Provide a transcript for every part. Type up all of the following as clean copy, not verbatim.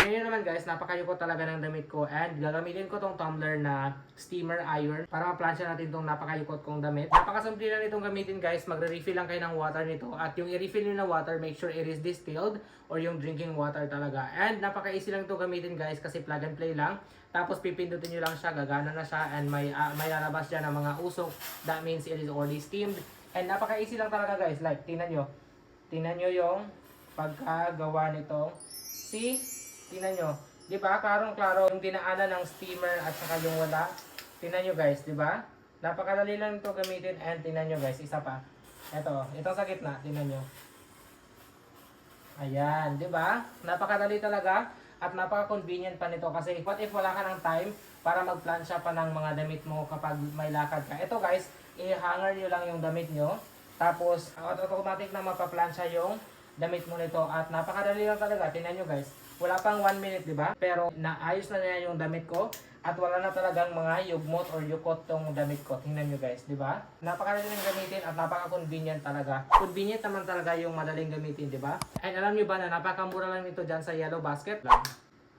Ngayon naman guys, napakayukot talaga ng damit ko and gagamitin ko tong tumbler na steamer iron para ma-plansya natin tong napakayukot kong damit. Napakasimple lang itong gamitin guys, magre-refill lang kayo ng water nito at yung i-refill nyo na water, make sure it is distilled or yung drinking water talaga. And napaka-easy lang ito gamitin guys kasi plug and play lang. Tapos pipindutin nyo lang siya, gagana na siya and may lalabas dyan ng mga usok. That means it is already steamed. And napaka-easy lang talaga guys, like tingnan nyo. Tingnan nyo yung pagkagawa nito. See? Tingnan nyo. Diba? Klarong-klaro yung dinaanan ng steamer at saka yung wala. Tingnan nyo guys, diba? Napakadali lang ito gamitin and tingnan nyo guys, isa pa. Ito sa gitna, tingnan nyo. Ayan, diba? Napakadali talaga at napaka-convenient pa nito kasi what if wala ka ng time para magplansya pa ng mga damit mo kapag may lakad ka. Ito guys, i-hanger nyo lang yung damit nyo. Tapos, automatic na mapaplansya yung damit mo nito at napakadali lang talaga. Tingnan nyo guys. Wala pang 1 minute, di ba? Pero naayos na niya yung damit ko at wala na talagang mga yugmot or yukot tong damit ko. Tingnan nyo guys, di ba? Napakadali lang gamitin at napaka-convenient talaga. Convenient naman talaga yung madaling gamitin, di ba? And alam nyo ba na napakamura lang nito dyan sa Yellow Basket?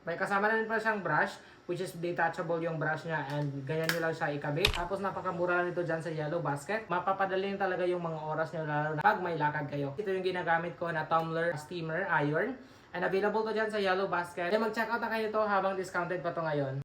May kasama na rin pa siyang brush, which is detachable yung brush niya and ganyan nyo lang siya ikabit. Tapos napakamura lang ito dyan sa Yellow Basket. Mapapadali talaga yung mga oras nyo lalo na pag may lakad kayo. Ito yung ginagamit ko na tumbler steamer iron. And available to dyan sa Yellow Basket. Kaya mag-check out na kayo ito habang discounted pa to ngayon.